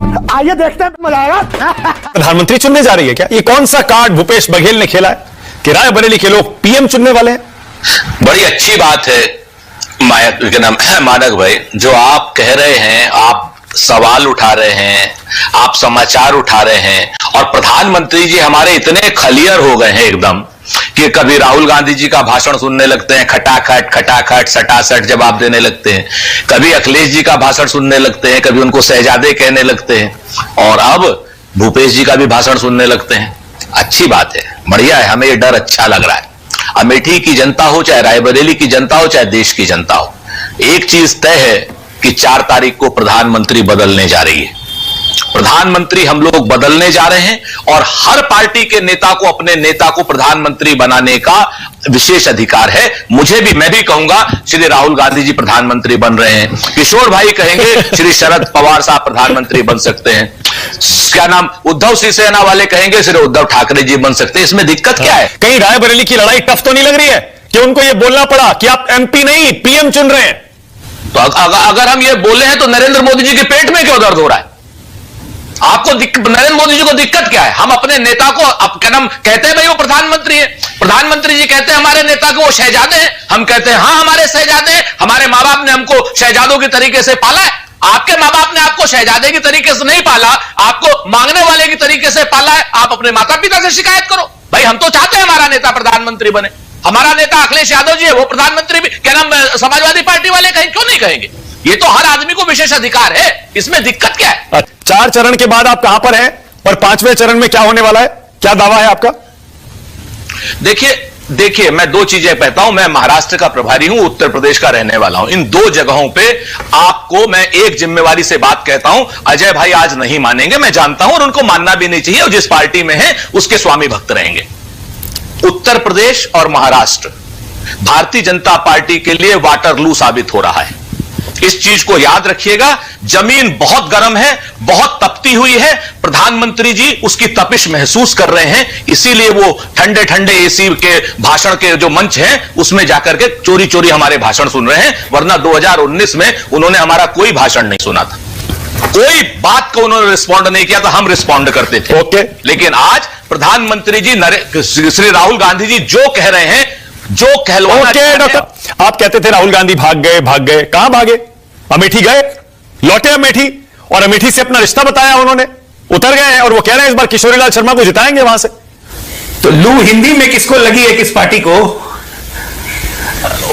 आइए देखते हैं, मजा आएगा। प्रधानमंत्री चुनने जा रही है क्या? ये कौन सा कार्ड भूपेश बघेल ने खेला है कि रायबरेली के लोग पीएम चुनने वाले हैं? बड़ी अच्छी बात है मानक भाई, जो आप कह रहे हैं, आप सवाल उठा रहे हैं, आप समाचार उठा रहे हैं, और प्रधानमंत्री जी हमारे इतने खलियर हो गए हैं एकदम कि कभी राहुल गांधी जी का भाषण सुनने लगते हैं, खटाखट खटाखट सटासट जवाब देने लगते हैं, कभी अखिलेश जी का भाषण सुनने लगते हैं, कभी उनको शहजादे कहने लगते हैं, और अब भूपेश जी का भी भाषण सुनने लगते हैं। अच्छी बात है, बढ़िया है, हमें ये डर अच्छा लग रहा है। अमेठी की जनता हो, चाहे रायबरेली की जनता हो, चाहे देश की जनता हो, एक चीज तय है कि 4 तारीख को प्रधानमंत्री बदलने जा रही है। प्रधानमंत्री हम लोग बदलने जा रहे हैं, और हर पार्टी के नेता को अपने नेता को प्रधानमंत्री बनाने का विशेष अधिकार है। मैं भी कहूंगा श्री राहुल गांधी जी प्रधानमंत्री बन रहे हैं, किशोर भाई कहेंगे श्री शरद पवार साहब प्रधानमंत्री बन सकते हैं, क्या नाम उद्धव शिवसेना वाले कहेंगे श्री उद्धव ठाकरे जी बन सकते हैं। इसमें दिक्कत क्या है? कहीं रायबरेली की लड़ाई टफ तो नहीं लग रही है कि उनको ये बोलना पड़ा कि आप एमपी नहीं पीएम चुन रहे हैं? तो अगर हम ये बोले हैं तो नरेंद्र मोदी जी के पेट में क्यों दर्द हो रहा है? आपको नरेंद्र मोदी जी को दिक्कत क्या है? हम अपने नेता को क्या नाम कहते हैं, भाई वो प्रधानमंत्री है, प्रधानमंत्री जी कहते हैं हमारे नेता को वो शहजादे हैं, हम कहते हैं हाँ हमारे शहजादे हैं, हमारे माँ बाप ने हमको शहजादों की तरीके से पाला है। आपके माँ बाप ने आपको शहजादे की तरीके से नहीं पाला, आपको मांगने वाले की तरीके से पाला है। आप अपने माता पिता से शिकायत करो। भाई हम तो चाहते हैं हमारा नेता प्रधानमंत्री बने, हमारा नेता अखिलेश यादव जी है, वो प्रधानमंत्री भी क्या नाम समाजवादी पार्टी वाले कहें, क्यों नहीं कहेंगे? ये तो हर आदमी को विशेष अधिकार है, इसमें दिक्कत क्या है? 4 चरण के बाद आप कहां पर हैं और 5वें चरण में क्या होने वाला है? क्या दावा है आपका? देखिए मैं 2 चीजें कहता हूं। मैं महाराष्ट्र का प्रभारी हूं, उत्तर प्रदेश का रहने वाला हूं। इन 2 जगहों पे आपको मैं एक जिम्मेवारी से बात कहता हूं। अजय भाई आज नहीं मानेंगे, मैं जानता हूं, और उनको मानना भी नहीं चाहिए, और जिस पार्टी में है उसके स्वामी भक्त रहेंगे। उत्तर प्रदेश और महाराष्ट्र भारतीय जनता पार्टी के लिए वाटरलू साबित हो रहा है। इस चीज को याद रखिएगा। जमीन बहुत गर्म है, बहुत तपती हुई है, प्रधानमंत्री जी उसकी तपिश महसूस कर रहे हैं, इसीलिए वो ठंडे ठंडे एसी के भाषण के जो मंच हैं उसमें जाकर के चोरी चोरी हमारे भाषण सुन रहे हैं। वरना 2019 में उन्होंने हमारा कोई भाषण नहीं सुना था, कोई बात को उन्होंने रिस्पॉन्ड नहीं किया था, हम रिस्पॉन्ड करते थे। ओके। लेकिन आज प्रधानमंत्री जी श्री राहुल गांधी जी जो कह रहे हैं, जो कहलवाना डॉक्टर, आप कहते थे राहुल गांधी भाग गए, कहां भागे? अमेठी गए, लौटे अमेठी, और अमेठी से अपना रिश्ता बताया उन्होंने, उतर गए हैं, और वो कह रहे हैं इस बार किशोरीलाल शर्मा को जिताएंगे वहां से। तो लू हिंदी में किसको लगी है, किस पार्टी को,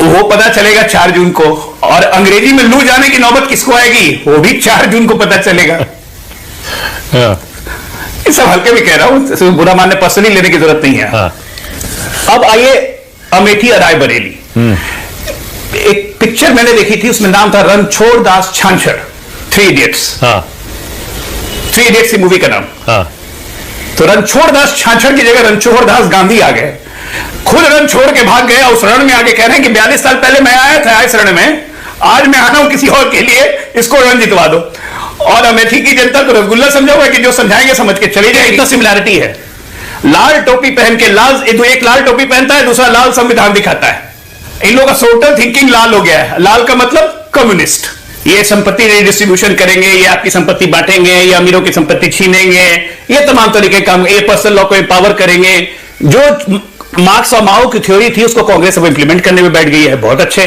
वो पता चलेगा 4 जून को, और अंग्रेजी में लू जाने की नौबत किसको आएगी वो भी 4 जून को पता चलेगा। ये सब हल्के में कह रहा हूं, बुरा मानने पर्सनली लेने की जरूरत नहीं है। अब आइए अमेठी और रायबरेली। एक पिक्चर मैंने देखी थी, उसमें नाम था रणछोड़ दास छांछड़, 3 इडियट्स। 3 इडियट्स की मूवी का नाम। तो रणछोड़ दास छांछड़ की जगह रणछोड़ दास गांधी आ गए, खुद रण छोड़ के भाग गए, उस रण में आगे कह रहे हैं कि 42 साल पहले मैं आया था इस रण में, आज मैं आना हूं किसी और के लिए, इसको रण जितवा दो। और अमेठी की जनता को रसगुल्ला समझाओगे कि जो समझाएंगे समझ के चली जाए। इतना सिमिलैरिटी है। लाल टोपी पहन के एक लाल टोपी पहनता है, दूसरा लाल संविधान दिखाता है। इन लोगों का टोटल थिंकिंग लाल हो गया है। लाल का मतलब कम्युनिस्ट। ये संपत्ति रिडिस्ट्रीब्यूशन करेंगे, ये आपकी संपत्ति बांटेंगे, ये अमीरों की संपत्ति छीनेंगे, ये तमाम तरीके काम, ये पर्सनल लॉ को एम्पावर करेंगे। जो मार्क्स और माओ की थ्योरी थी उसको कांग्रेस अब इंप्लीमेंट करने में बैठ गई है। बहुत अच्छे।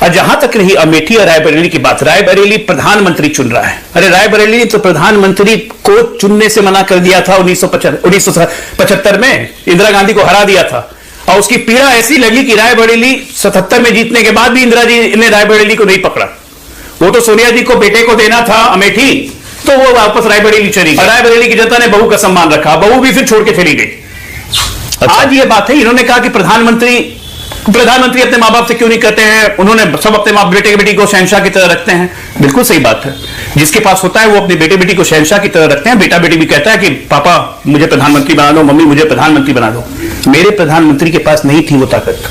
और जहां तक रही अमेठी और रायबरेली की बात, रायबरेली प्रधानमंत्री चुन रहा है। अरे रायबरेली ने तो प्रधानमंत्री को चुनने से मना कर दिया था 1975 में, इंदिरा गांधी को हरा दिया था। और उसकी पीड़ा ऐसी लगी कि रायबरेली 77 में जीतने के बाद भी इंदिरा जी ने रायबरेली को नहीं पकड़ा। वो तो सोनिया जी को बेटे को देना था अमेठी, तो वो वापस रायबरेली चली गई। रायबरेली की जनता ने बहू का सम्मान रखा, बहू भी फिर छोड़ के चली गई। अच्छा। आज ये बात है, इन्होंने कहा कि प्रधानमंत्री अपने माँ बाप से क्यों नहीं कहते हैं, उन्होंने सब अपने माँ बेटे बेटी को शहंशाह की तरह रखते हैं। बिल्कुल सही बात है, जिसके पास होता है वो अपने बेटे बेटी को शहंशाह की तरह रखते हैं। बेटा बेटी भी कहता है कि पापा मुझे प्रधानमंत्री बना दो, मम्मी मुझे प्रधानमंत्री बना दो। मेरे प्रधानमंत्री के पास नहीं थी वो ताकत।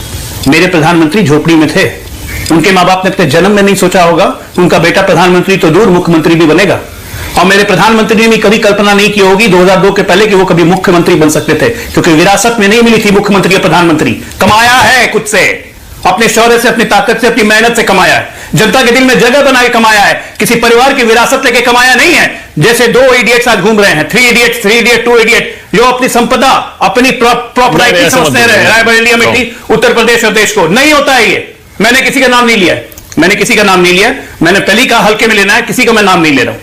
मेरे प्रधानमंत्री झोपड़ी में थे। उनके माँ बाप ने अपने जन्म में नहीं सोचा होगा उनका बेटा प्रधानमंत्री तो दूर मुख्यमंत्री भी बनेगा। और मेरे प्रधानमंत्री ने कभी कल्पना नहीं की होगी 2002 के पहले कि वो कभी मुख्यमंत्री बन सकते थे, क्योंकि विरासत में नहीं मिली थी मुख्यमंत्री या प्रधानमंत्री। कमाया है खुद से, अपने शौर्य से, अपनी ताकत से, अपनी मेहनत से कमाया है। जनता के दिल में जगह बना के कमाया है, किसी परिवार की विरासत लेके कमाया नहीं है। जैसे 2 इडियट्स आज घूम रहे हैं, 3 इडियट्स, 3 इडियट, 2 इडियट, जो अपनी संपदा, अपनी प्रॉपर्टी समझते रहे, रायबरेली, अमेठी, उत्तर प्रदेश और देश को। नहीं होता है ये। मैंने किसी का नाम नहीं लिया, मैंने पहले कहा हल्के में लेना है, किसी का मैं नाम नहीं ले रहा हूं।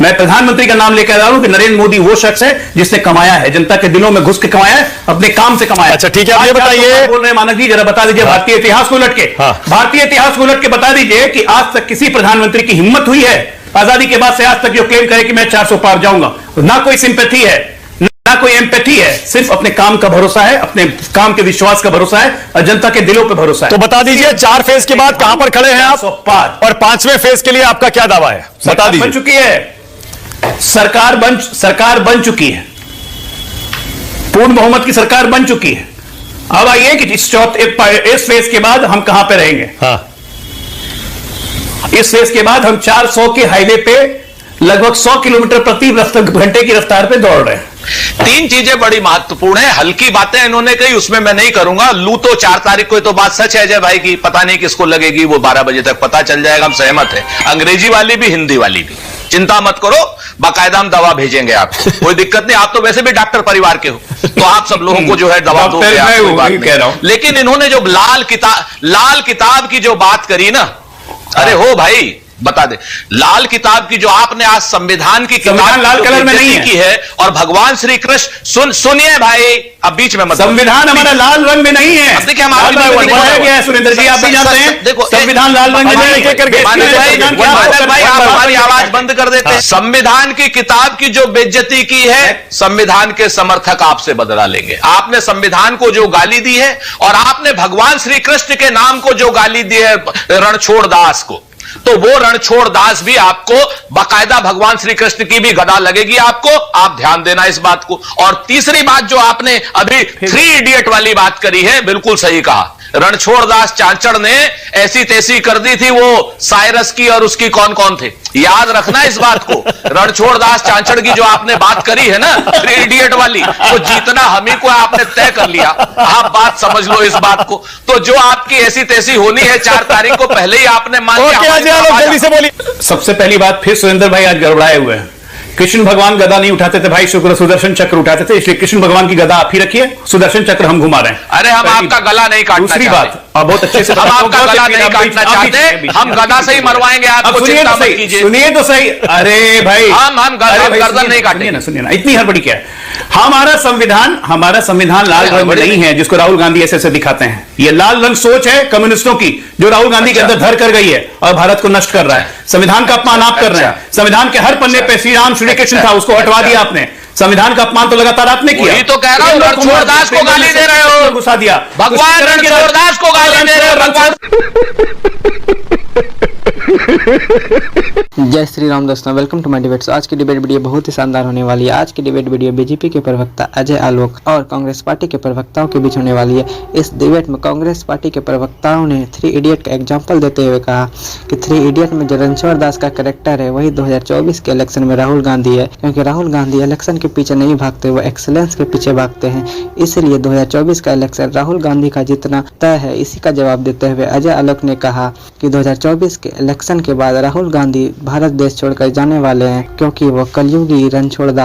मैं प्रधानमंत्री का नाम लेकर आ रहा हूं कि नरेंद्र मोदी वो शख्स है जिसने कमाया है, जनता के दिलों में घुस के कमाया है, अपने काम से कमाया। अच्छा ठीक है, आप ये बताइए, बोल रहे हैं मानक जी, जरा बता दीजिए भारतीय इतिहास को उलट के, भारतीय इतिहास को उलट के बता दीजिए कि आज तक किसी प्रधानमंत्री की हिम्मत हुई है आजादी के बाद से आज तक जो क्लेम करे कि मैं 400 पार जाऊंगा। ना कोई सिंपैथी है, ना कोई एम्पैथी है, सिर्फ अपने काम का भरोसा है, अपने काम के विश्वास का भरोसा है और जनता के दिलों पे भरोसा है। तो बता दीजिए 4 फेज के बाद कहां पर खड़े हैं आप, पार, और 5वें फेज के लिए आपका क्या दावा है, बता दीजिए। बन चुकी है सरकार, बन चुकी है, पूर्ण बहुमत की सरकार बन चुकी है। अब आइए कि इस फेज के बाद हम कहां पे रहेंगे। इस फेज के बाद हम 400 के हाईवे पे लगभग 100 किलोमीटर प्रति घंटे की रफ्तार पे दौड़ रहे हैं। 3 चीजें बड़ी महत्वपूर्ण है। हल्की बातें इन्होंने कही, उसमें मैं नहीं करूंगा। लू तो 4 तारीख को, तो बात सच है अजय भाई की, पता नहीं किसको लगेगी, वो 12 बजे तक पता चल जाएगा, हम सहमत है। अंग्रेजी वाली भी, हिंदी वाली भी, चिंता मत करो, बाकायदा हम दवा भेजेंगे आपको, कोई दिक्कत नहीं। आप तो वैसे भी डॉक्टर परिवार के हो, तो आप सब लोगों को जो है दवा दोगे। लेकिन इन्होंने जो लाल किताब की जो बात करी ना, अरे हो भाई बता दे, लाल किताब की जो आपने आज संविधान की किताब लाल कलर में नहीं की है, और भगवान श्री कृष्ण सुनिए भाई, अब बीच में मत, संविधान हमारा लाल रंग में नहीं है। देखिए हमारा गया है सुरेंद्र जी, आप भी जानते हैं, देखो संविधान लाल रंग में नहीं है। भाई आप हमारी आवाज बंद कर देते हैं। संविधान की किताब की जो बेइज्जती की है, संविधान के समर्थक आपसे बदला लेंगे। आपने संविधान को जो गाली दी है, और आपने भगवान श्री कृष्ण के नाम को जो गाली दी है रणछोड़ दास को, तो वो रणछोड़ दास भी आपको बाकायदा, भगवान श्री कृष्ण की भी गदा लगेगी आपको, आप ध्यान देना इस बात को। और तीसरी बात जो आपने अभी 3 इडियट वाली बात करी है, बिल्कुल सही कहा। रणछोड़ दास चांचड़ ने ऐसी तैसी कर दी थी, वो साइरस की और उसकी कौन कौन थे, याद रखना इस बात को। रणछोड़ दास चांचड़ की जो आपने बात करी है ना 3 इडियट वाली, वो जीतना हम ही को आपने तय कर लिया। आप बात समझ लो इस बात को। तो जो आपकी ऐसी तैसी होनी है 4 तारीख को, पहले ही आपने मान लिया। जल्दी से बोलिए। सबसे पहली बात, फिर सुरेंद्र भाई आज गड़बड़ाए हुए हैं। कृष्ण भगवान गदा नहीं उठाते थे भाई, शुक्र सुदर्शन चक्र उठाते थे, इसलिए कृष्ण भगवान की गदा आप ही रखिए, सुदर्शन चक्र हम घुमा रहे हैं। अरे हम आपका गला नहीं काटना चाहते। दूसरी बात, आप बहुत अच्छे से, हम आपका गला नहीं काटना चाहते, हम गदा से ही मरवाएंगे आपको, चिंता मत कीजिए। सुनिए तो सही, अरे भाई हम गर्दन नहीं काटेंगे। सुनिए ना, इतनी हड़बड़ी क्या है। हमारा संविधान लाल रंग में नहीं है, जिसको राहुल गांधी ऐसे दिखाते हैं। ये लाल रंग सोच है कम्युनिस्टों की, जो राहुल गांधी के अंदर धर कर गई है और भारत को नष्ट कर रहा है। संविधान का अपमान आप कर रहे हैं। संविधान के हर पन्ने पे श्री राम श्री कृष्ण था, उसको हटवा दिया आपने। संविधान का अपमान तो लगातार आपने किया। वही तो कह रहा हूं, रणछोड़ दास को गाली दे रहे हो, घुसा दिया। भगवान रणछोड़ दास को गाली दे रहे हो, भगवान। जय श्री राम दोस्तों, वेलकम टू माय डिबेट्स। आज की डिबेट वीडियो बहुत ही शानदार होने वाली है। आज की डिबेट वीडियो बीजेपी के प्रवक्ता अजय आलोक और कांग्रेस पार्टी के प्रवक्ताओं के बीच होने वाली है। इस डिबेट में कांग्रेस पार्टी के प्रवक्ताओं ने 3 इडियट का एग्जाम्पल देते हुए कहा कि 3 इडियट में जो रणछोड़ दास का कैरेक्टर है, वही 2024 के इलेक्शन में राहुल गांधी है, क्योंकि राहुल गांधी इलेक्शन के पीछे नहीं भागते, वो एक्सीलेंस के पीछे भागते हैं। इसलिए 2024 का इलेक्शन राहुल गांधी का जीतना तय है। इसी का जवाब देते हुए अजय आलोक ने कहा कि 2024 के इलेक्शन के बाद राहुल गांधी भारत देश छोड़कर जाने वाले हैं, क्योंकि वो कलयुगी रणछोड़ दास